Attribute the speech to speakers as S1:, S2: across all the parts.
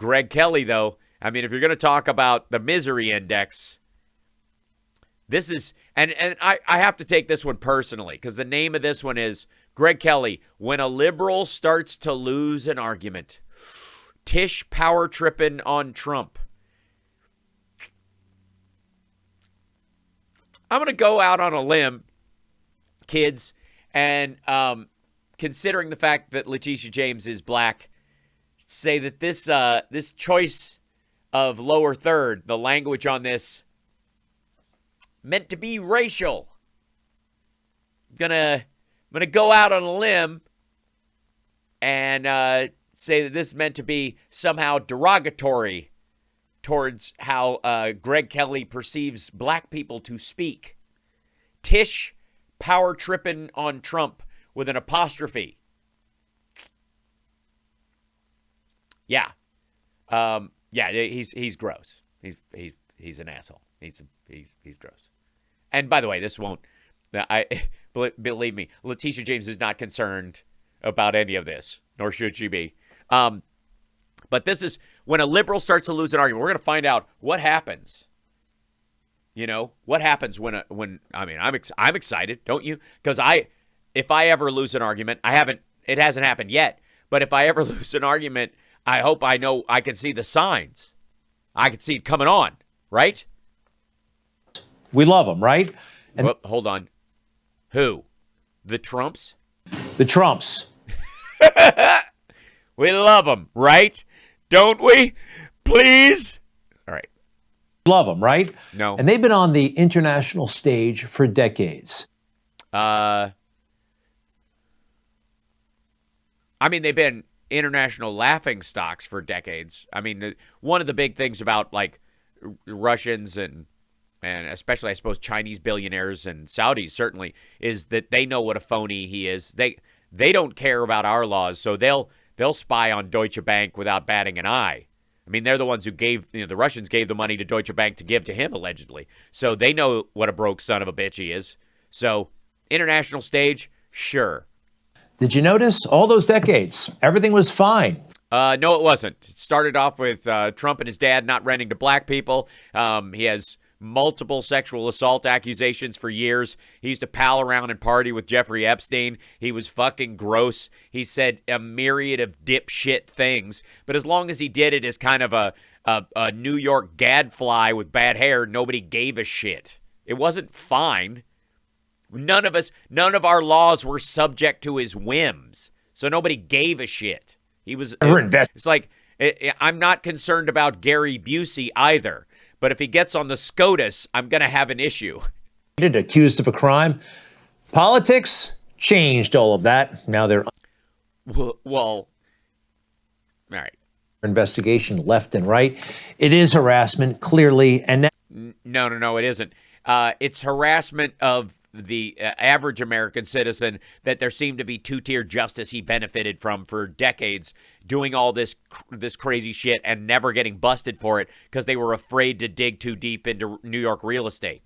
S1: Greg Kelly, though, I mean, if you're going to talk about the misery index, this is, and I have to take this one personally because the name of this one is Greg Kelly, When a Liberal Starts to Lose an Argument. Tish power tripping on Trump. I'm going to go out on a limb, kids, and considering the fact that Letitia James is black, say that this choice of lower third, the language on this, meant to be racial. I'm gonna go out on a limb and say that this is meant to be somehow derogatory towards how Greg Kelly perceives black people to speak. Tish power tripping on Trump with an apostrophe. Yeah. Yeah, he's gross. He's an asshole. He's gross. And by the way, this won't, believe me, Letitia James is not concerned about any of this, nor should she be. But this is when a liberal starts to lose an argument. We're going to find out what happens. You know, what happens when I'm excited, don't you? Because if I ever lose an argument, it hasn't happened yet, but if I ever lose an argument, I hope I know I can see the signs. I can see it coming on, right?
S2: We love them, right?
S1: And well, hold on. Who? The Trumps?
S2: The Trumps.
S1: We love them, right? Don't we? Please? All right.
S2: Love them, right?
S1: No.
S2: And they've been on the international stage for decades.
S1: I mean, they've been international laughing stocks for decades. I mean, one of the big things about like Russians and especially, I suppose, Chinese billionaires and Saudis certainly is that they know what a phony he is. They don't care about our laws, so they'll spy on Deutsche Bank without batting an eye. I mean, they're the ones who the Russians gave the money to Deutsche Bank to give to him, allegedly. So they know what a broke son of a bitch he is. So, international stage, sure.
S2: Did you notice all those decades? Everything was fine.
S1: No, it wasn't. It started off with Trump and his dad not renting to black people. He has multiple sexual assault accusations for years. He used to pal around and party with Jeffrey Epstein. He was fucking gross. He said a myriad of dipshit things. But as long as he did it as kind of a New York gadfly with bad hair, nobody gave a shit. It wasn't fine. None of our laws were subject to his whims. So nobody gave a shit. It's like, I'm not concerned about Gary Busey either. But if he gets on the SCOTUS, I'm going to have an issue.
S2: Accused of a crime. Politics changed all of that. Now they're
S1: well, all right.
S2: Investigation left and right. It is harassment, clearly. And
S1: no, it isn't. It's harassment of the average American citizen that there seemed to be two-tier justice he benefited from for decades, doing all this crazy shit and never getting busted for it because they were afraid to dig too deep into New York real estate.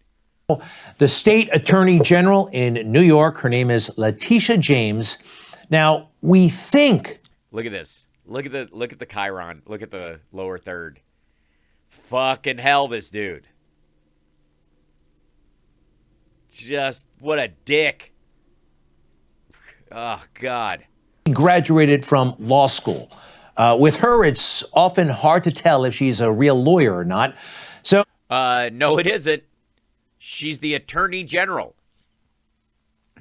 S2: The state attorney general in New York, her name is Letitia James. Now, we think...
S1: Look at this. Look at the Chiron. Look at the lower third. Fucking hell, this dude. Just what a dick. Oh, God.
S2: Graduated from law school. With her, it's often hard to tell if she's a real lawyer or not. So,
S1: no, it isn't. She's the attorney general.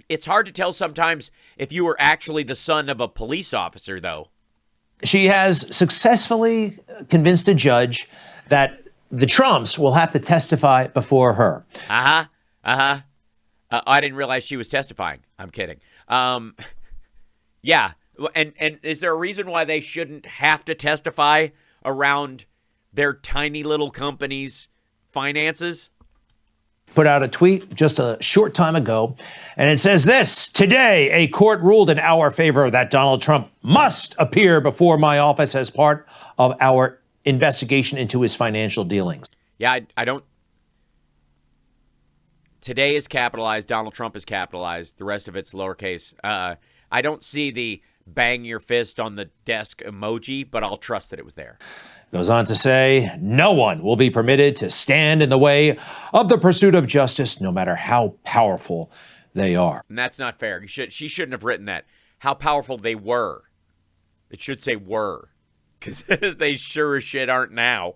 S1: It's hard to tell sometimes if you were actually the son of a police officer, though.
S2: She has successfully convinced a judge that the Trumps will have to testify before her.
S1: I didn't realize she was testifying. I'm kidding. Yeah. And is there a reason why they shouldn't have to testify around their tiny little company's finances?
S2: Put out a tweet just a short time ago, and it says this: today, a court ruled in our favor that Donald Trump must appear before my office as part of our investigation into his financial dealings.
S1: Yeah, I don't. Today is capitalized. Donald Trump is capitalized. The rest of it's lowercase. I don't see the bang your fist on the desk emoji, but I'll trust that it was there.
S2: Goes on to say, no one will be permitted to stand in the way of the pursuit of justice, no matter how powerful they are.
S1: And that's not fair. She shouldn't have written that. How powerful they were. It should say were, because they sure as shit aren't now.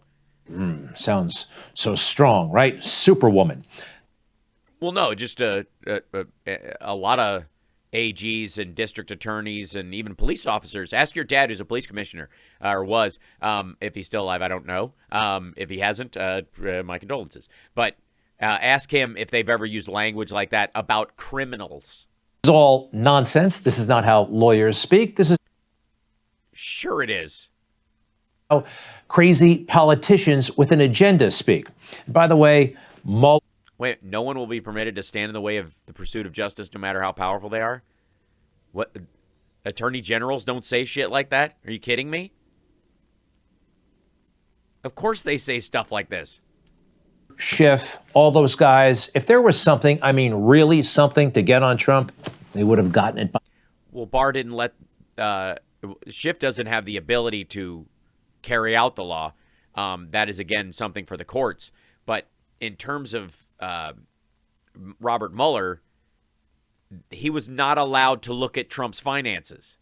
S2: Sounds so strong, right? Superwoman.
S1: Well, no, just a lot of AGs and district attorneys and even police officers. Ask your dad, who's a police commissioner, or was, if he's still alive. I don't know. If he hasn't, my condolences. But ask him if they've ever used language like that about criminals.
S2: This is all nonsense. This is not how lawyers speak. This is
S1: Sure it is.
S2: how crazy politicians with an agenda speak. By the way,
S1: Wait, no one will be permitted to stand in the way of the pursuit of justice, no matter how powerful they are? What? Attorney generals don't say shit like that? Are you kidding me? Of course they say stuff like this.
S2: Schiff, all those guys, if there was something, I mean, really something to get on Trump, they would have gotten it.
S1: Well, Barr didn't let... Schiff doesn't have the ability to carry out the law. That is, again, something for the courts. But in terms of Robert Mueller, he was not allowed to look at Trump's finances.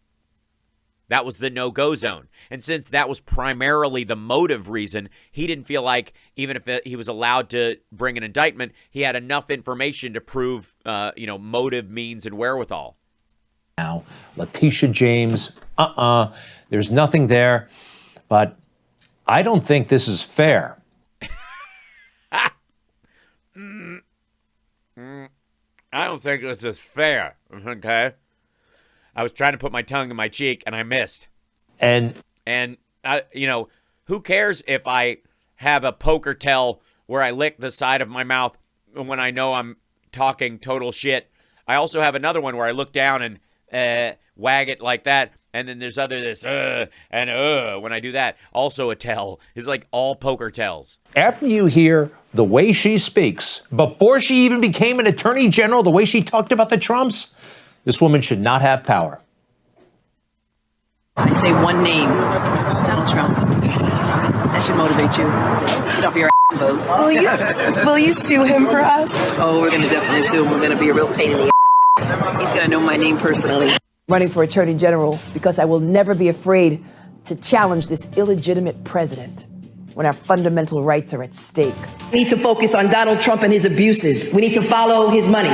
S1: That was the no-go zone. And since that was primarily the motive reason, he didn't feel like, even if he was allowed to bring an indictment, he had enough information to prove, motive, means, and wherewithal.
S2: Now, Letitia James, there's nothing there. But I don't think this is fair.
S1: I don't think this is fair, okay? I was trying to put my tongue in my cheek, and I missed.
S2: And
S1: who cares if I have a poker tell where I lick the side of my mouth when I know I'm talking total shit? I also have another one where I look down and wag it like that, and then there's when I do that. Also a tell. It's like all poker tells.
S2: after you hear the way she speaks, before she even became an attorney general, the way she talked about the Trumps, this woman should not have power.
S3: I say one name, Donald Trump. That should motivate you. Get off your ass and vote.
S4: Will you sue him for us?
S3: Oh, we're going to definitely sue him. We're going to be a real pain in the ass. He's going to know my name personally.
S4: Running for attorney general because I will never be afraid to challenge this illegitimate president when our fundamental rights are at stake.
S3: We need to focus on Donald Trump and his abuses. We need to follow his money.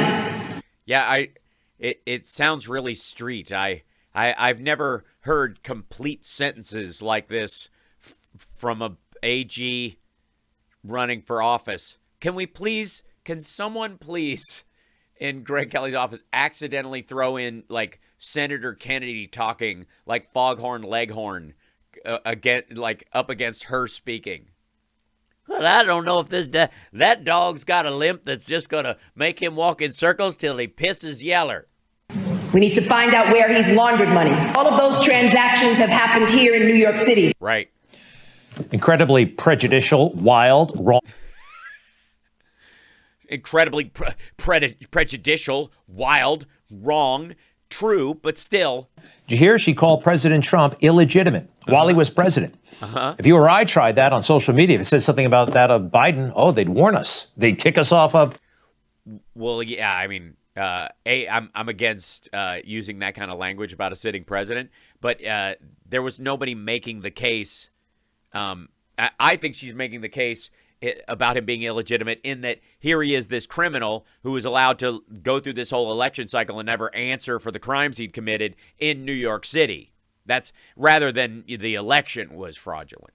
S1: Yeah, it sounds really street. I've never heard complete sentences like this from a AG running for office. Can someone please in Greg Kelly's office accidentally throw in like Senator Kennedy talking like Foghorn Leghorn up against her speaking? Well, I don't know if that dog's got a limp that's just going to make him walk in circles till he pisses yeller.
S3: We need to find out where he's laundered money. All of those transactions have happened here in New York City.
S1: Right.
S2: Incredibly prejudicial, wild, wrong.
S1: Incredibly prejudicial, wild, wrong, true, but still.
S2: Did you hear she called President Trump illegitimate while he was president? If you or I tried that on social media, if it said something about that of Biden, they'd warn us. They'd kick us off of.
S1: Well, yeah, I mean, I'm against using that kind of language about a sitting president, but there was nobody making the case. I think she's making the case about him being illegitimate in that here he is, this criminal who was allowed to go through this whole election cycle and never answer for the crimes he'd committed in New York City. That's rather than the election was fraudulent.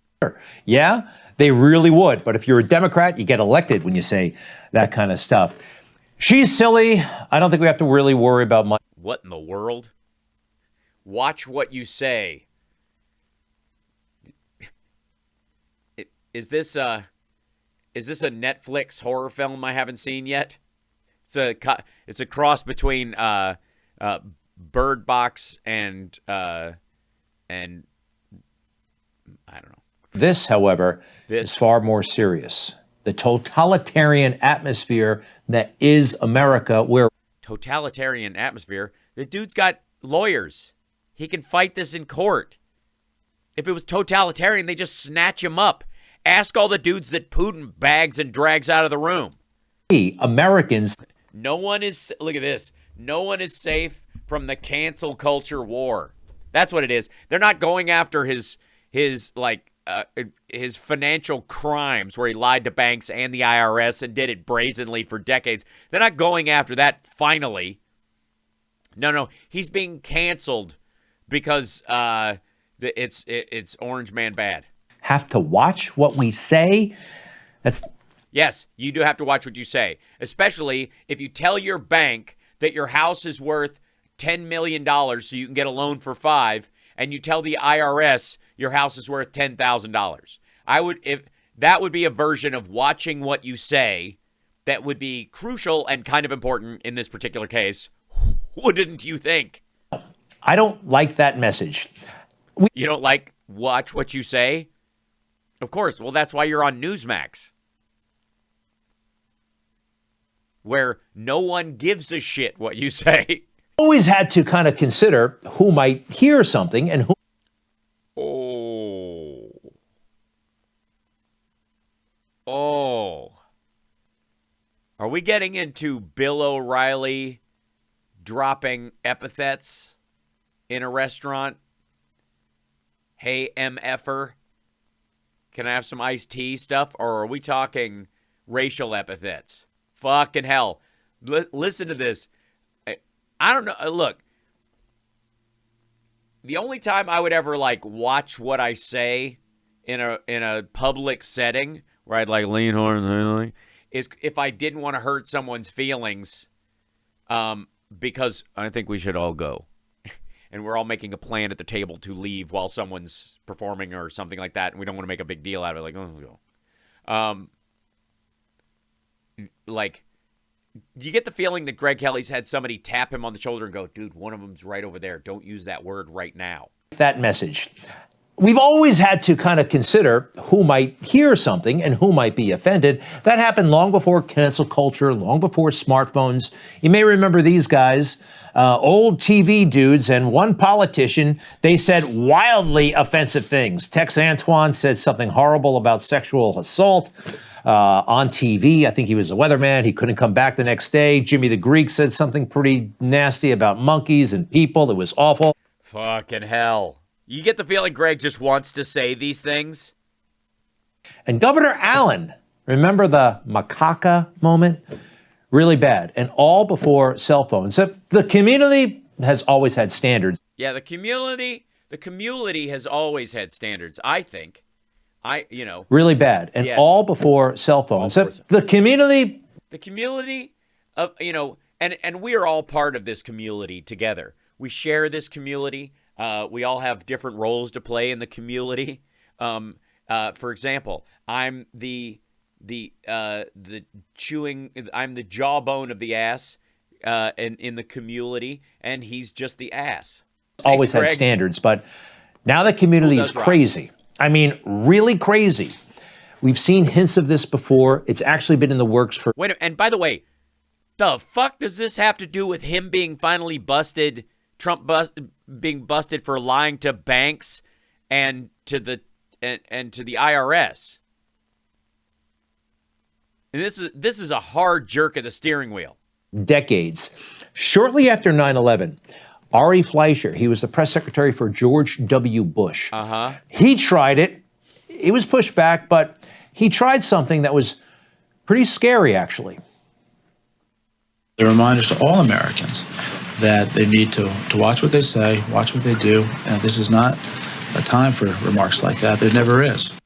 S2: Yeah, they really would. But if you're a Democrat, you get elected when you say that kind of stuff. She's silly. I don't think we have to really worry about money.
S1: What in the world? Watch what you say. Is this a Netflix horror film I haven't seen yet? It's a cross between Bird Box and I don't know.
S2: This, however, is far more serious. The totalitarian atmosphere that is America, where
S1: totalitarian atmosphere. The dude's got lawyers. He can fight this in court. If it was totalitarian, they just snatch him up. Ask all the dudes that Putin bags and drags out of the room.
S2: Americans.
S1: No one is, look at this. No one is safe from the cancel culture war. That's what it is. They're not going after his financial crimes where he lied to banks and the IRS and did it brazenly for decades. They're not going after that finally. No, he's being canceled because it's Orange Man bad.
S2: Have to watch what we say.
S1: Yes, you do have to watch what you say, especially if you tell your bank that your house is worth $10 million so you can get a loan for $5 million, and you tell the IRS your house is worth $10,000. That would be a version of watching what you say that would be crucial and kind of important in this particular case. Wouldn't you think?
S2: I don't like that message.
S1: You don't like watch what you say? Of course. Well, that's why you're on Newsmax, where no one gives a shit what you say.
S2: Always had to kind of consider who might hear something and who.
S1: Oh. Are we getting into Bill O'Reilly dropping epithets in a restaurant? Hey, MFer, can I have some iced tea stuff? Or are we talking racial epithets? Fucking hell. Listen to this. I don't know. Look, the only time I would ever watch what I say in a public setting where I'd lean hard is if I didn't want to hurt someone's feelings, because I think we should all go. And we're all making a plan at the table to leave while someone's performing or something like that, and we don't want to make a big deal out of it. You get the feeling that Greg Kelly's had somebody tap him on the shoulder and go, dude, one of them's right over there. Don't use that word right now.
S2: That message. We've always had to kind of consider who might hear something and who might be offended. That happened long before cancel culture, long before smartphones. You may remember these guys, old TV dudes and one politician. They said wildly offensive things. Tex Antoine said something horrible about sexual assault on TV. I think he was a weatherman. He couldn't come back the next day. Jimmy the Greek said something pretty nasty about monkeys and people. It was awful.
S1: Fucking hell. You get the feeling Greg just wants to say these things?
S2: And Governor Allen, remember the macaca moment? Really bad. And all before cell phones. So the community has always had standards.
S1: Yeah, the community has always had standards, I think.
S2: Really bad. And
S1: yes.
S2: all before cell phones. So the community
S1: of, and we are all part of this community together. We share this community. We all have different roles to play in the community. For example, I'm the jawbone of the ass in the community, and he's just the ass.
S2: Always
S1: Thanks,
S2: had
S1: Greg.
S2: standards, but now the community is crazy. I mean, really crazy. We've seen hints of this before. It's actually been in the works for.
S1: Wait, and by the way, the fuck does this have to do with him being finally busted? Being busted for lying to banks and to the IRS. And this is a hard jerk at the steering wheel.
S2: Decades. Shortly after 9/11, Ari Fleischer, he was the press secretary for George W. Bush. He tried it. It was pushed back, but he tried something that was pretty scary, actually.
S5: They're reminders to all Americans that they need to watch what they say, watch what they do, and this is not a time for remarks like that. There never is.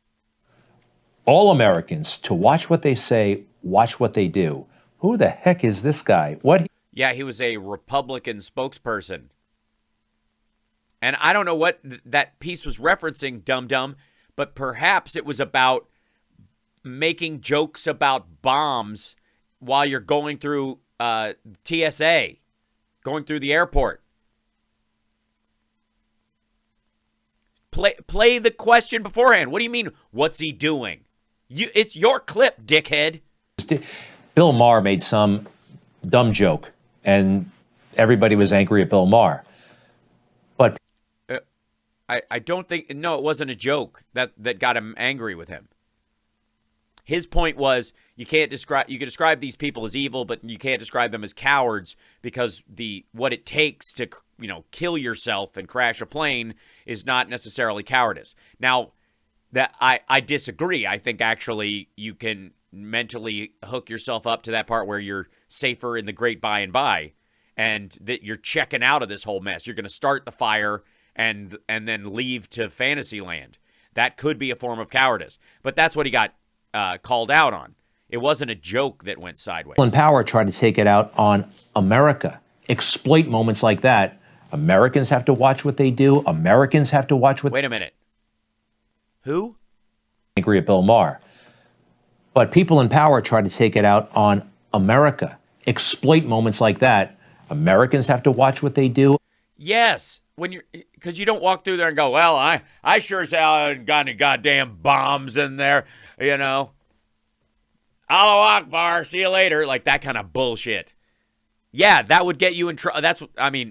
S2: All Americans to watch what they say, watch what they do. Who the heck is this guy? What?
S1: Yeah, he was a Republican spokesperson. And I don't know what that piece was referencing, dum-dum, but perhaps it was about making jokes about bombs while you're going through TSA. Going through the airport. Play the question beforehand. What do you mean, what's he doing? It's your clip, dickhead.
S2: Bill Maher made some dumb joke, and everybody was angry at Bill Maher. But
S1: I don't think, no, it wasn't a joke that got him angry with him. His point was you can describe these people as evil, but you can't describe them as cowards because what it takes to, kill yourself and crash a plane is not necessarily cowardice. Now, that I disagree. I think actually you can mentally hook yourself up to that part where you're safer in the great by and by, and that you're checking out of this whole mess. You're going to start the fire and then leave to fantasy land. That could be a form of cowardice, but that's what he got called out on. It wasn't a joke that went sideways.
S2: In power tried to take it out on America, exploit moments like that. Americans have to watch what they do. Americans have to watch what.
S1: Wait a minute. Who?
S2: Angry at Bill Maher. But people in power try to take it out on America, exploit moments like that. Americans have to watch what they do.
S1: Yes, because you don't walk through there and go, well, I sure as hell haven't got any goddamn bombs in there, Allahu Akbar, see you later, like that kind of bullshit. Yeah, that would get you in trouble.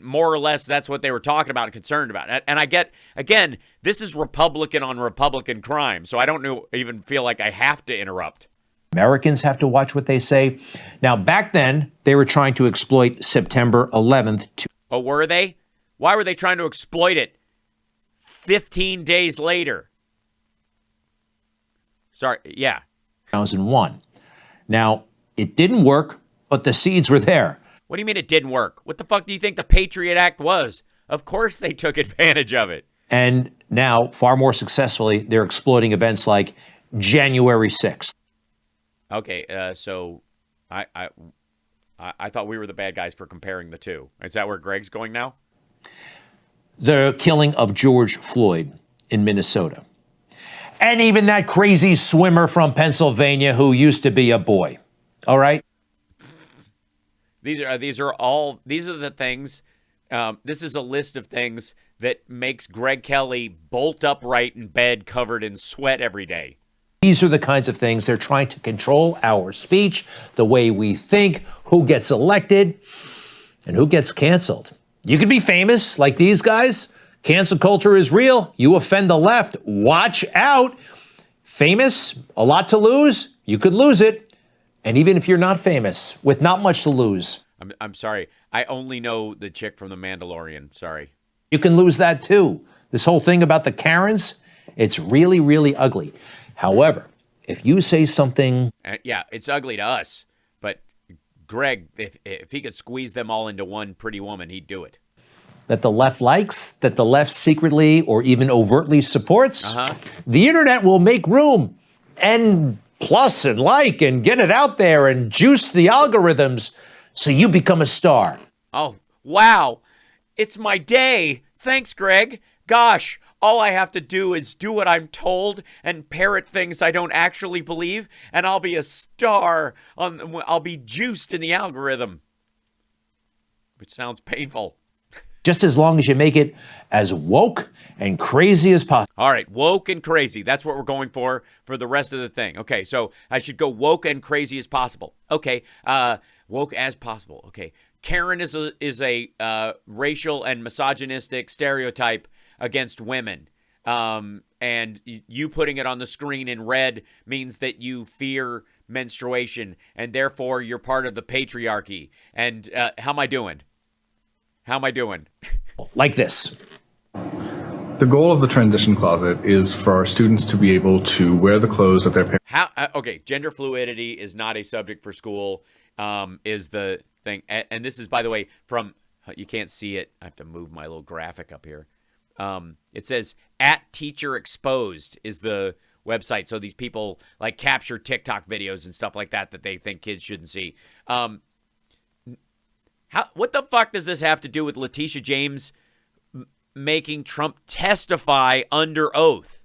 S1: More or less, that's what they were talking about and concerned about. And I get, again, this is Republican on Republican crime, so I don't even feel like I have to interrupt.
S2: Americans have to watch what they say. Now, back then, they were trying to exploit September 11th.
S1: Oh, were they? Why were they trying to exploit it 15 days later? Sorry, yeah.
S2: 2001. Now, it didn't work, but the seeds were there.
S1: What do you mean it didn't work? What the fuck do you think the Patriot Act was? Of course they took advantage of it.
S2: And now, far more successfully, they're exploiting events like January 6th.
S1: Okay, so I thought we were the bad guys for comparing the two. Is that where Greg's going now?
S2: The killing of George Floyd in Minnesota. And even that crazy swimmer from Pennsylvania who used to be a boy. All right?
S1: These are the things. This is a list of things that makes Greg Kelly bolt upright in bed covered in sweat every day.
S2: These are the kinds of things they're trying to control our speech, the way we think, who gets elected, and who gets canceled. You could be famous like these guys. Cancel culture is real. You offend the left. Watch out. Famous, a lot to lose. You could lose it. And even if you're not famous, with not much to lose.
S1: I'm sorry. I only know the chick from The Mandalorian. Sorry.
S2: You can lose that too. This whole thing about the Karens, it's really, really ugly. However, if you say something...
S1: yeah, it's ugly to us. But Greg, if he could squeeze them all into one pretty woman, he'd do it.
S2: That the left likes, that the left secretly or even overtly supports, the internet will make room and plus and like and get it out there and juice the algorithms so you become a star.
S1: Oh, wow. It's my day. Thanks, Greg. Gosh, all I have to do is do what I'm told and parrot things I don't actually believe, and I'll be a star. I'll be juiced in the algorithm. Which sounds painful.
S2: Just as long as you make it as woke and crazy as possible.
S1: All right, woke and crazy. That's what we're going for the rest of the thing. Okay, so I should go woke and crazy as possible. Okay, woke as possible. Okay, Karen is a racial and misogynistic stereotype against women. And you putting it on the screen in red means that you fear menstruation, and therefore you're part of the patriarchy. And how am I doing? How am I doing?
S2: Like this.
S6: The goal of the transition closet is for our students to be able to wear the clothes that their parents...
S1: Okay, gender fluidity is not a subject for school, is the thing. And this is, by the way, from... You can't see it. I have to move my little graphic up here. It says, @TeacherExposed is the website. So these people, like, capture TikTok videos and stuff like that they think kids shouldn't see. What the fuck does this have to do with Letitia James making Trump testify under oath?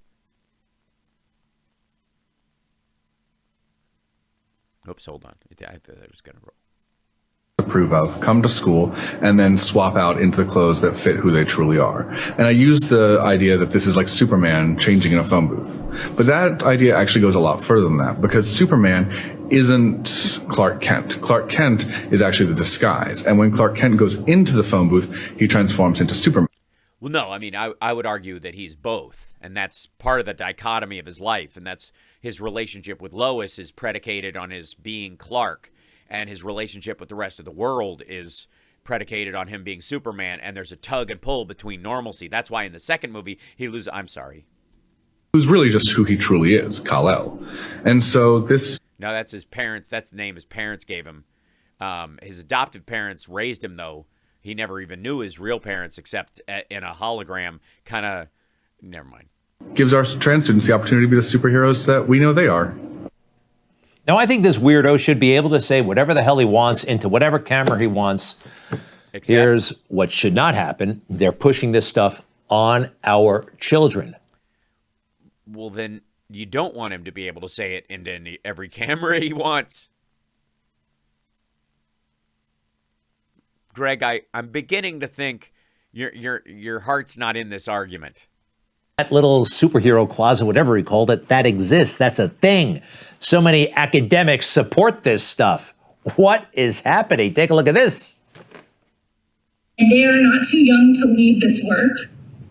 S1: Oops, hold on. I thought I was going to roll.
S6: approve of, come to school, and then swap out into the clothes that fit who they truly are. And I use the idea that this is like Superman changing in a phone booth. But that idea actually goes a lot further than that, because Superman isn't Clark Kent. Clark Kent is actually the disguise. And when Clark Kent goes into the phone booth, he transforms into Superman.
S1: Well, no, I mean, I would argue that he's both, and that's part of the dichotomy of his life, and that's his relationship with Lois is predicated on his being Clark, and his relationship with the rest of the world is predicated on him being Superman, and there's a tug and pull between normalcy. That's why in the second movie, he loses, I'm sorry.
S6: Who's really just who he truly is, Kal-El. And so this...
S1: No, that's his parents. That's the name his parents gave him. His adoptive parents raised him, though. He never even knew his real parents except in a hologram. Kind of, never mind.
S6: Gives our trans students the opportunity to be the superheroes that we know they are.
S2: Now, I think this weirdo should be able to say whatever the hell he wants into whatever camera he wants.
S1: Except,
S2: Here's what should not happen. They're pushing this stuff on our children.
S1: well, then you don't want him to be able to say it into every camera he wants. Greg, I'm beginning to think your heart's not in this argument.
S2: That little superhero closet, whatever he called it, that exists. That's a thing. So many academics support this stuff. What is happening? Take a look at this.
S7: They are not too young to lead this work,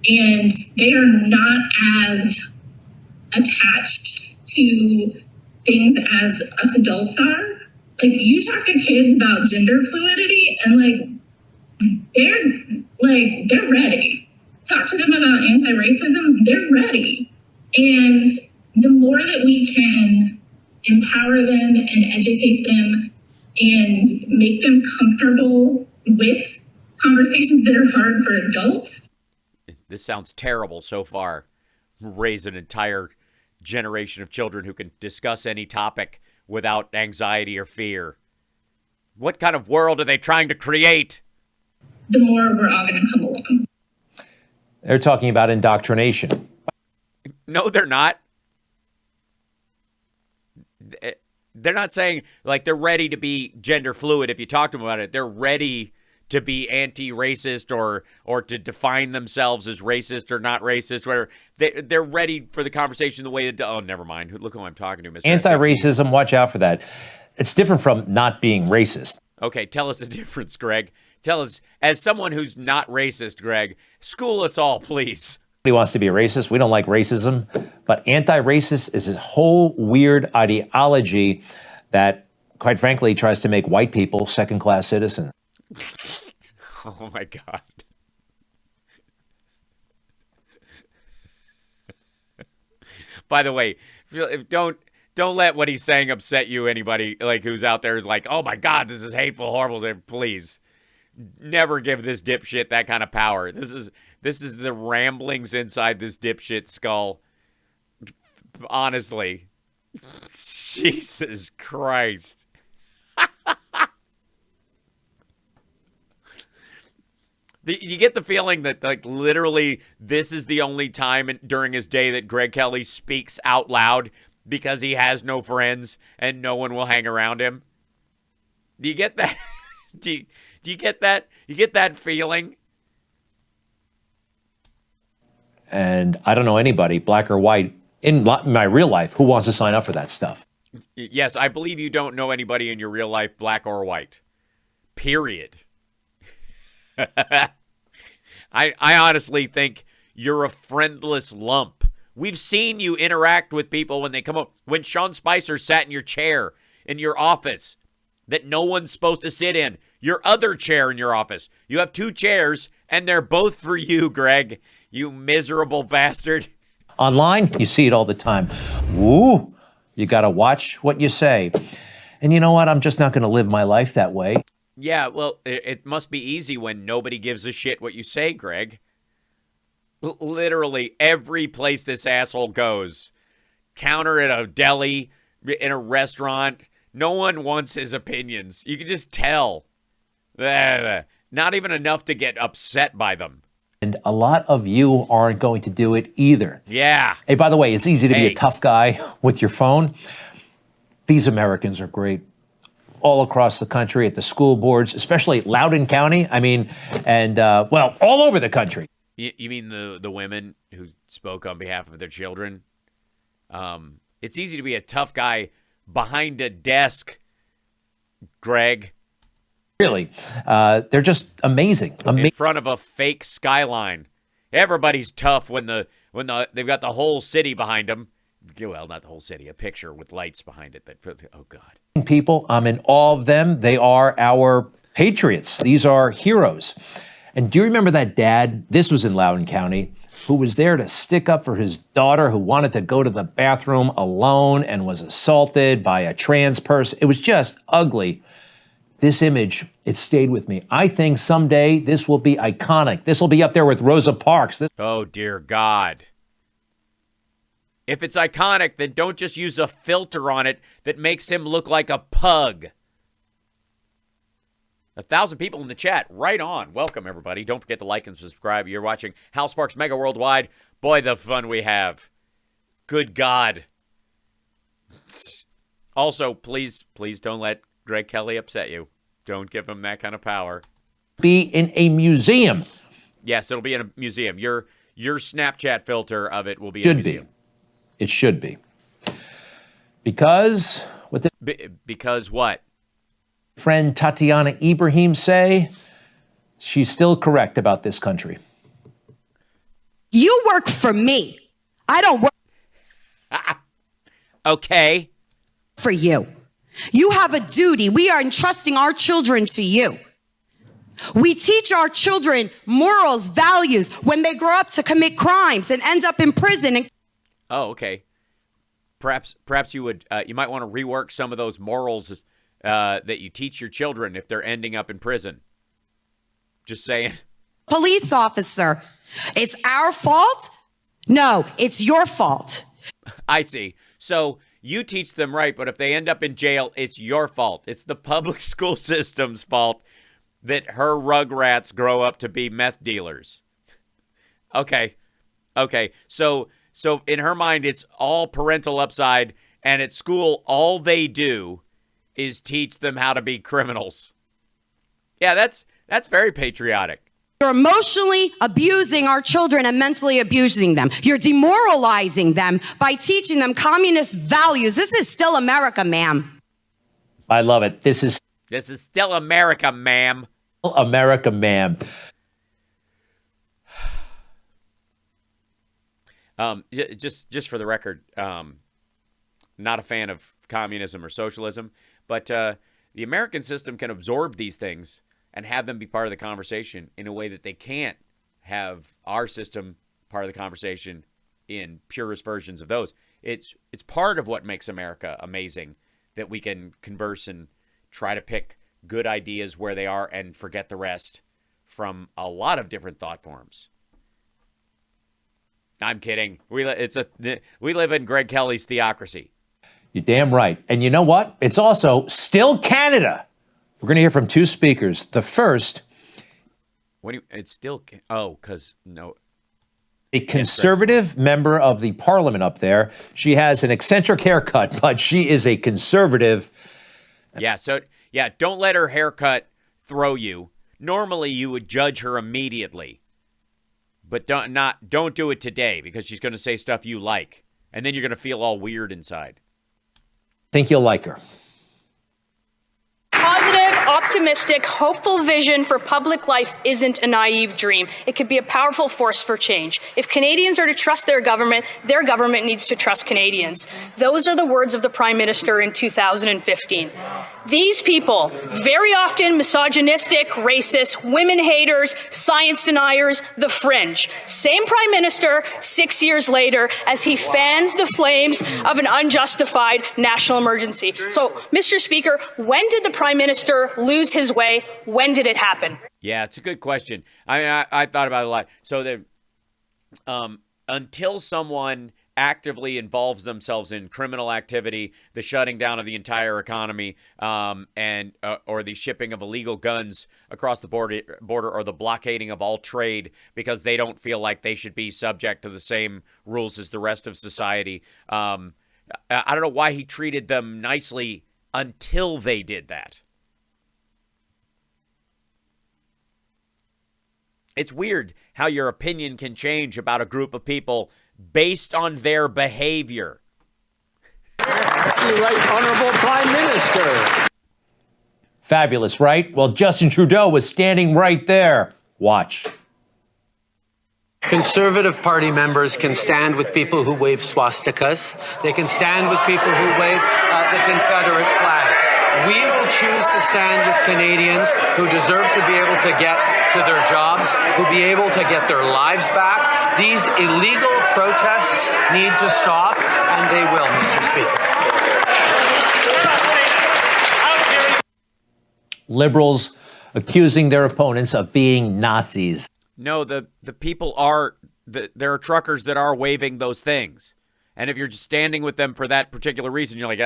S7: and they are not as attached to things as us adults are. Like, you talk to kids about gender fluidity, and they're ready. Talk to them about anti-racism, they're ready. And the more that we can empower them and educate them and make them comfortable with conversations that are hard for adults.
S1: This sounds terrible so far. Raise an entire generation of children who can discuss any topic without anxiety or fear. What kind of world are they trying to create?
S7: The more we're all going to come along.
S2: They're talking about indoctrination.
S1: No, they're not. They're not saying, like, they're ready to be gender fluid if you talk to them about it. They're ready to be anti-racist or to define themselves as racist or not racist. Where they're ready for the conversation the way that... Oh, never mind. Look who I'm talking to, Mr.
S2: Anti-racism, watch out for that. It's different from not being racist.
S1: Okay, tell us the difference, Greg. Tell us, as someone who's not racist, Greg, school us all, please.
S2: He wants to be a racist. We don't like racism. But anti-racist is a whole weird ideology that, quite frankly, tries to make white people second-class citizens.
S1: Oh, my God. By the way, don't let what he's saying upset you, anybody like who's out there who's like, oh, my God, this is hateful, horrible. Please. Never give this dipshit that kind of power. This is the ramblings inside this dipshit skull. Honestly. Jesus Christ. You get the feeling that, like, literally this is the only time during his day that Greg Kelly speaks out loud because he has no friends and no one will hang around him. Do you get that? Do you get that? You get that feeling?
S2: And I don't know anybody, black or white, in my real life, who wants to sign up for that stuff.
S1: Yes, I believe you don't know anybody in your real life, black or white. Period. I honestly think you're a friendless lump. We've seen you interact with people when they come up. When Sean Spicer sat in your chair in your office that no one's supposed to sit in. Your other chair in your office. You have two chairs, and they're both for you, Greg. You miserable bastard.
S2: Online, you see it all the time. Woo! You got to watch what you say. And you know what? I'm just not going to live my life that way.
S1: Yeah, well, it must be easy when nobody gives a shit what you say, Greg. Literally every place this asshole goes. Counter at a deli, in a restaurant. No one wants his opinions. You can just tell. Not even enough to get upset by them.
S2: And a lot of you aren't going to do it either.
S1: Yeah.
S2: Hey, by the way, it's easy to be a tough guy with your phone. These Americans are great. All across the country, at the school boards, especially Loudoun County. I mean, and, well, all over the country.
S1: You mean the women who spoke on behalf of their children? It's easy to be a tough guy behind a desk, Greg.
S2: Really. They're just amazing.
S1: In front of a fake skyline. Everybody's tough when they've got the whole city behind them. Well, not the whole city, a picture with lights behind it. But oh God,
S2: people, I'm in awe of them. They are our patriots. These are heroes. And do you remember that dad? This was in Loudoun County, who was there to stick up for his daughter who wanted to go to the bathroom alone and was assaulted by a trans person. It was just ugly. This image, it stayed with me. I think someday this will be iconic. This will be up there with Rosa Parks.
S1: oh dear God. If it's iconic, then don't just use a filter on it that makes him look like a pug. 1,000 people in the chat. Right on. Welcome, everybody. Don't forget to like and subscribe. You're watching Hal Sparks Mega Worldwide. Boy, the fun we have. Good God. Also, please don't let Greg Kelly upset you. Don't give him that kind of power.
S2: Be in a museum.
S1: Yes, it'll be in a museum. Your Snapchat filter of it will be in a museum.
S2: It should be. Because what
S1: because what?
S2: Friend Tatiana Ibrahim say, she's still correct about this country.
S8: You work for me. I don't work
S1: Okay.
S8: for you. You have a duty. We are entrusting our children to you. We teach our children morals, values when they grow up to commit crimes and end up in prison. And
S1: Oh, okay. Perhaps you would you might want to rework some of those morals that you teach your children if they're ending up in prison. Just saying.
S8: police officer, it's our fault? No, it's your fault.
S1: I see. So you teach them right, but if they end up in jail, it's your fault. It's the public school system's fault that her rugrats grow up to be meth dealers. Okay. So in her mind, it's all parental upside, and at school, all they do is teach them how to be criminals. Yeah, that's very patriotic.
S8: You're emotionally abusing our children and mentally abusing them. You're demoralizing them by teaching them communist values. This is still America, ma'am.
S2: I love it. This is
S1: still America, ma'am.
S2: America, ma'am.
S1: Just for the record, not a fan of communism or socialism, but the American system can absorb these things and have them be part of the conversation in a way that they can't have our system part of the conversation in purest versions of those. It's part of what makes America amazing, that we can converse and try to pick good ideas where they are and forget the rest from a lot of different thought forms. I'm kidding. We live in Greg Kelly's theocracy.
S2: You're damn right. And you know what? It's also still Canada. We're going to hear from two speakers. The first,
S1: it's still, because no.
S2: A conservative member of the parliament up there. She has an eccentric haircut, but she is a conservative.
S1: Yeah, don't let her haircut throw you. Normally, you would judge her immediately. But don't do it today, because she's going to say stuff you like. And then you're going to feel all weird inside.
S2: Think you'll like her.
S9: Positive, optimistic, hopeful vision for public life isn't a naive dream. It could be a powerful force for change. If Canadians are to trust their government needs to trust Canadians. Those are the words of the Prime Minister in 2015. These people, very often misogynistic, racist, women haters, science deniers, the fringe. Same Prime Minister 6 years later as he fans the flames of an unjustified national emergency. So, Mr. Speaker, when did the Prime Minister lose his way? When did it happen?
S1: Yeah, it's a good question. I mean, I thought about it a lot. So until someone actively involves themselves in criminal activity, the shutting down of the entire economy, and or the shipping of illegal guns across the border, or the blockading of all trade because they don't feel like they should be subject to the same rules as the rest of society. I don't know why he treated them nicely until they did that. It's weird how your opinion can change about a group of people based on their behavior.
S10: You're right, Honorable Prime Minister.
S2: Fabulous, right? Well, Justin Trudeau was standing right there. Watch.
S11: Conservative Party members can stand with people who wave swastikas. They can stand with people who wave the Confederate flag. We will choose to stand with Canadians who deserve to be able to get to their jobs, who be able to get their lives back. These illegal protests need to stop, and they will, Mr. Speaker.
S2: Liberals accusing their opponents of being Nazis.
S1: No, the people are, there are truckers that are waving those things. And if you're just standing with them for that particular reason, you're like,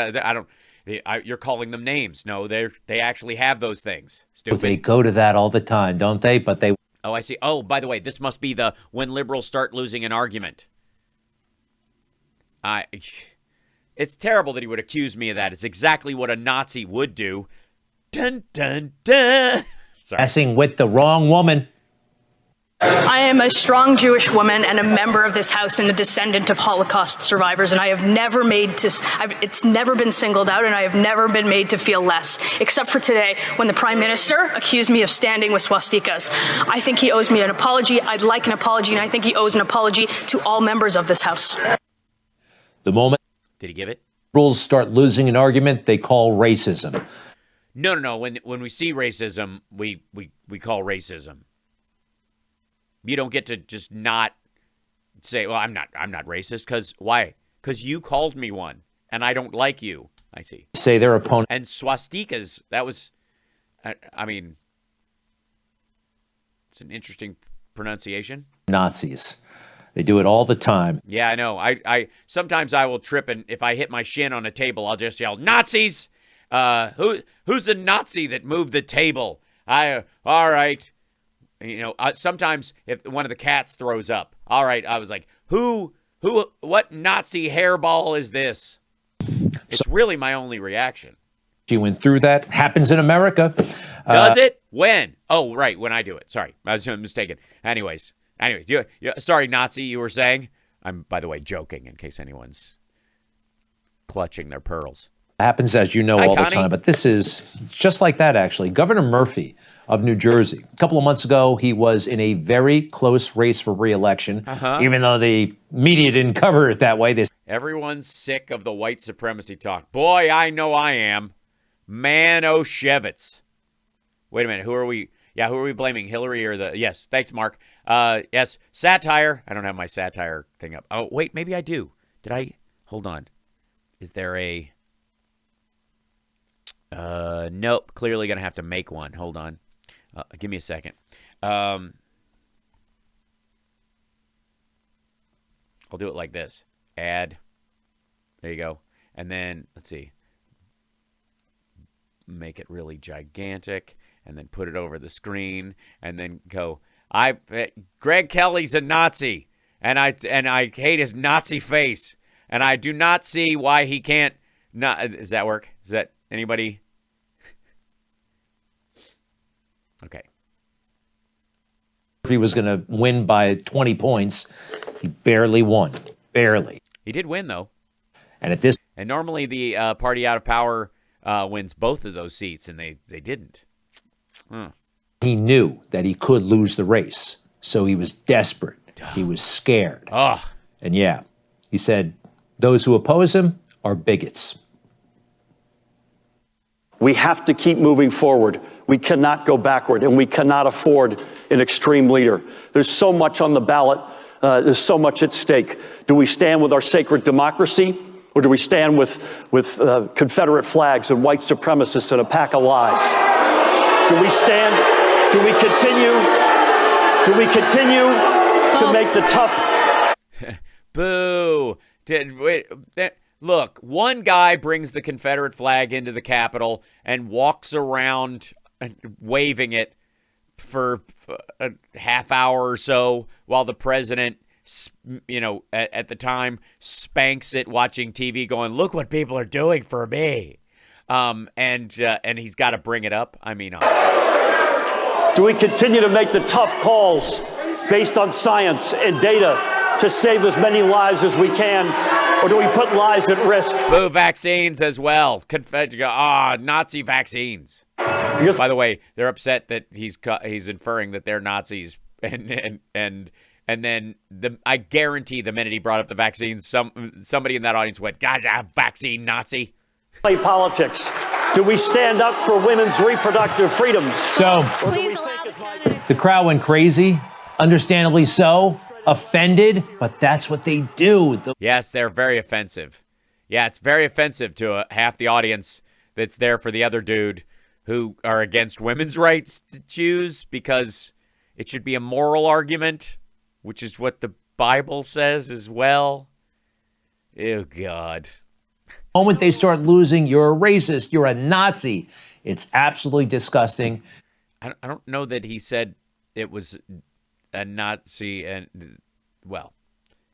S1: you're calling them names. No, they actually have those things. Stupid.
S2: They go to that all the time, don't they? But they...
S1: Oh, I see. Oh, by the way, this must be the when liberals start losing an argument. It's terrible that he would accuse me of that. It's exactly what a Nazi would do. Dun, dun, dun. Sorry.
S2: Messing with the wrong woman.
S9: I am a strong Jewish woman and a member of this House and a descendant of Holocaust survivors, and I have never it's never been singled out, and I have never been made to feel less, except for today when the Prime Minister accused me of standing with swastikas. I think he owes me an apology. I'd like an apology, and I think he owes an apology to all members of this House.
S2: The moment
S1: did he give it?
S2: Liberals start losing an argument, they call racism.
S1: No. When we see racism, we call racism. You don't get to just not say, well, I'm not racist. Because why? Because you called me one, and I don't like you. I see.
S2: Say their opponent.
S1: And swastikas, that was, I mean, it's an interesting pronunciation.
S2: Nazis. They do it all the time.
S1: Yeah, I know. I sometimes I will trip, and if I hit my shin on a table, I'll just yell, Nazis! Who's the Nazi that moved the table? All right. You know, sometimes if one of the cats throws up, all right, I was like, what Nazi hairball is this? It's really my only reaction.
S2: She went through that. Happens in America.
S1: Does it? When? Oh, right, when I do it. Sorry, I was mistaken. Anyways, sorry, Nazi, you were saying? I'm, by the way, joking in case anyone's clutching their pearls.
S2: Happens, as you know, all the time, but this is just like that, actually. Governor Murphy of New Jersey, a couple of months ago, he was in a very close race for re-election, even though the media didn't cover it that way.
S1: Everyone's sick of the white supremacy talk. Boy, I know I am. Man, oh, Shevitz. Wait a minute, who are we blaming, Hillary or the... Yes, thanks, Mark. Yes, satire. I don't have my satire thing up. Oh, wait, maybe I do. Did I? Hold on. Is there a... Nope. Clearly gonna have to make one. Hold on. Give me a second. I'll do it like this. Add. There you go. And then let's see. Make it really gigantic, and then put it over the screen, and then go. Greg Kelly's a Nazi, and I hate his Nazi face, and I do not see why he can't. Not. Does that work? Is that anybody? Okay.
S2: He was going to win by 20 points. He barely won. Barely.
S1: He did win, though.
S2: And
S1: normally the party out of power wins both of those seats, and they didn't.
S2: He knew that he could lose the race, so he was desperate. He was scared. And yeah, he said, those who oppose him are bigots.
S12: We have to keep moving forward. We cannot go backward, and we cannot afford an extreme leader. There's so much on the ballot. There's so much at stake. Do we stand with our sacred democracy, or do we stand with Confederate flags and white supremacists and a pack of lies? Do we stand? Do we continue? Do we continue to make the tough?
S1: Boo! Look, one guy brings the Confederate flag into the Capitol and walks around waving it for a half hour or so while the president, at the time, spanks it watching TV going, look what people are doing for me. And he's got to bring it up. I mean,
S12: do we continue to make the tough calls based on science and data to save as many lives as we can? Or do we put lives at risk?
S1: Boo vaccines as well. Nazi vaccines. By the way, they're upset that he's inferring that they're Nazis, and And then I guarantee the minute he brought up the vaccines, somebody in that audience went, "God, vaccine Nazi."
S12: Play politics. Do we stand up for women's reproductive freedoms?
S2: So the crowd went crazy, understandably so, offended, but that's what they do.
S1: Yes, they're very offensive. Yeah, it's very offensive to half the audience that's there for the other dude who are against women's rights to choose because it should be a moral argument, which is what the Bible says as well. Oh, God.
S2: The moment they start losing, you're a racist, you're a Nazi. It's absolutely disgusting.
S1: I don't know that he said it was a Nazi, and well,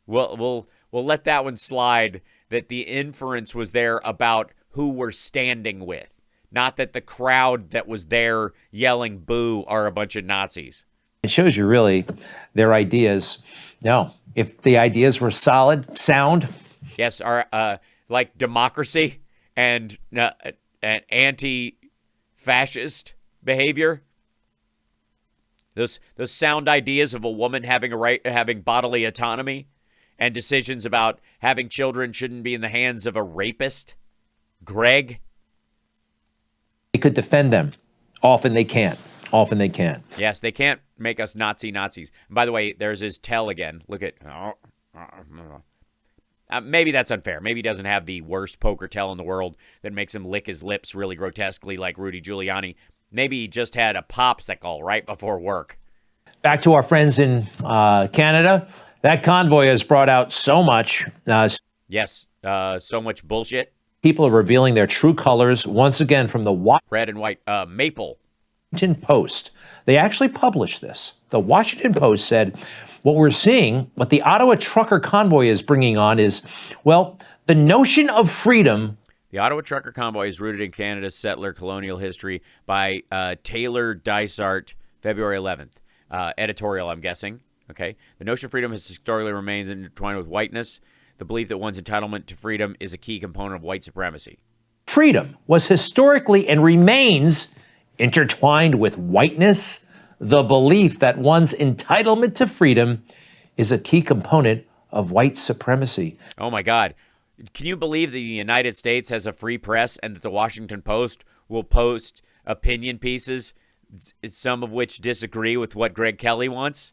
S1: we'll let that one slide. That the inference was there about who we're standing with, not that the crowd that was there yelling "boo" are a bunch of Nazis.
S2: It shows you really their ideas. No, if the ideas were solid, sound.
S1: Yes, are like democracy and anti-fascist behavior. Those sound ideas of a woman having bodily autonomy and decisions about having children shouldn't be in the hands of a rapist. Greg.
S2: They could defend them. Often they can't. Often they can't.
S1: Yes, they can't make us Nazis. And by the way, there's his tell again. Look at. Maybe that's unfair. Maybe he doesn't have the worst poker tell in the world that makes him lick his lips really grotesquely like Rudy Giuliani. Maybe he just had a popsicle right before work.
S2: Back to our friends in Canada. That convoy has brought out so much.
S1: Yes, so much bullshit.
S2: People are revealing their true colors once again from the
S1: red and white maple.
S2: Washington Post. They actually published this. The Washington Post said, what we're seeing, what the Ottawa trucker convoy is bringing on is, well, the notion of freedom.
S1: The Ottawa trucker convoy is rooted in Canada's settler colonial history by Taylor Dysart, February 11th. Editorial, I'm guessing. Okay. The notion of freedom has historically remained intertwined with whiteness. The belief that one's entitlement to freedom is a key component of white supremacy.
S2: Freedom was historically and remains intertwined with whiteness. The belief that one's entitlement to freedom is a key component of white supremacy.
S1: Oh, my God. Can you believe that the United States has a free press and that the Washington Post will post opinion pieces, some of which disagree with what Greg Kelly wants?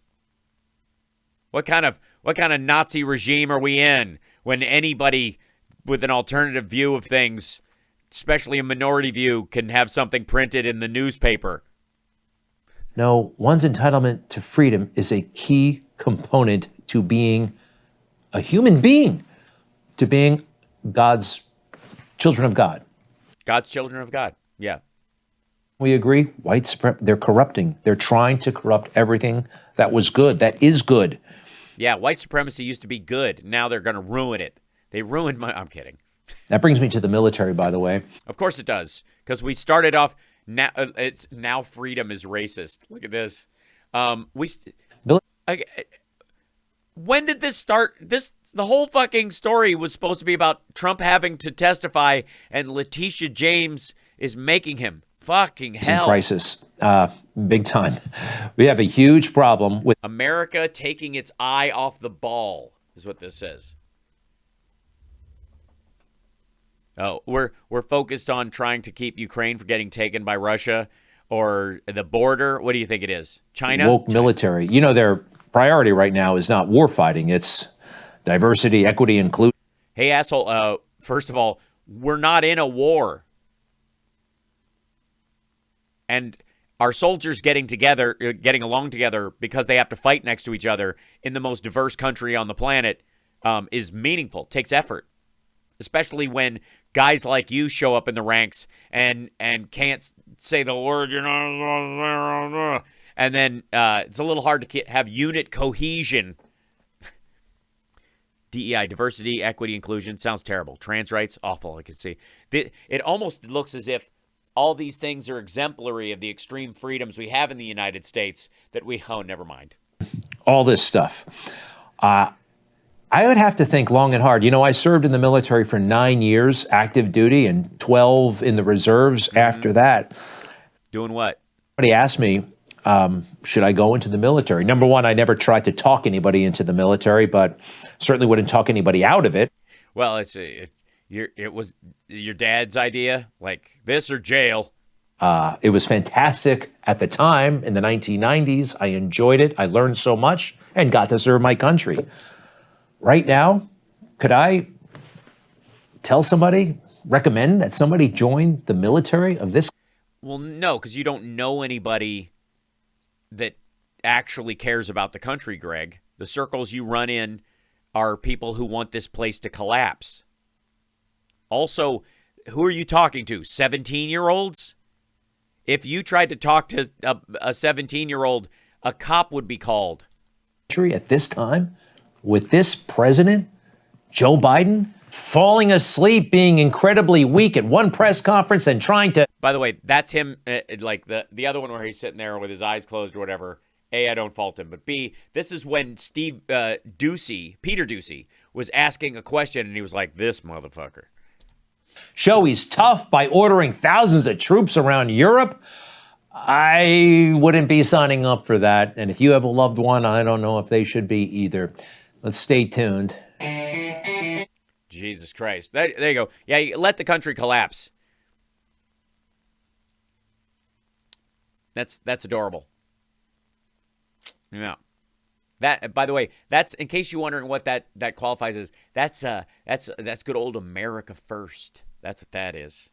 S1: What kind of Nazi regime are we in when anybody with an alternative view of things, especially a minority view, can have something printed in the newspaper?
S2: No, one's entitlement to freedom is a key component to being a human being, to being God's children of God.
S1: God's children of God, yeah.
S2: We agree, white supremacy, they're corrupting. They're trying to corrupt everything that was good, that is good.
S1: Yeah, white supremacy used to be good. Now they're going to ruin it. They ruined my... I'm kidding.
S2: That brings me to the military, by the way.
S1: Of course it does, because we started off... Now freedom is racist. Look at this. When did this start? The whole fucking story was supposed to be about Trump having to testify, and Letitia James is making him. Fucking hell.
S2: Crisis. Big time. We have a huge problem with
S1: America taking its eye off the ball, is what this says. Oh, we're focused on trying to keep Ukraine from getting taken by Russia or the border. What do you think it is? China?
S2: Woke military. You know, their priority right now is not war fighting. It's diversity, equity, inclusion.
S1: Hey, asshole. First of all, we're not in a war. And our soldiers getting along together because they have to fight next to each other in the most diverse country on the planet is meaningful, takes effort. Especially when guys like you show up in the ranks and can't say the word, and then it's a little hard to have unit cohesion. DEI, diversity, equity, inclusion, sounds terrible. Trans rights, awful, I can see. It almost looks as if all these things are exemplary of the extreme freedoms we have in the United States that never mind.
S2: All this stuff. I would have to think long and hard. You know, I served in the military for 9 years, active duty, and 12 in the reserves after that.
S1: Doing what?
S2: Somebody asked me, should I go into the military? Number one, I never tried to talk anybody into the military, but certainly wouldn't talk anybody out of it.
S1: Well, it was your dad's idea, like this or jail.
S2: It was fantastic at the time in the 1990s. I enjoyed it. I learned so much and got to serve my country. Right now, could I tell somebody, recommend that somebody join the military of this?
S1: Well, no, because you don't know anybody that actually cares about the country, Greg. The circles you run in are people who want this place to collapse. Also, who are you talking to? 17-year-olds? If you tried to talk to a 17-year-old, a cop would be called.
S2: At this time, with this president, Joe Biden, falling asleep, being incredibly weak at one press conference and trying to...
S1: By the way, that's him, like the other one where he's sitting there with his eyes closed or whatever. A, I don't fault him. But B, this is when Peter Doocy, was asking a question and he was like, this motherfucker.
S2: Show he's tough by ordering thousands of troops around Europe. I wouldn't be signing up for that. And if you have a loved one, I don't know if they should be either. Let's stay tuned.
S1: Jesus Christ. There you go. Yeah, let the country collapse. That's adorable. Yeah. That, by the way, that's, in case you're wondering what that qualifies as, that's good old America first. That's what that is.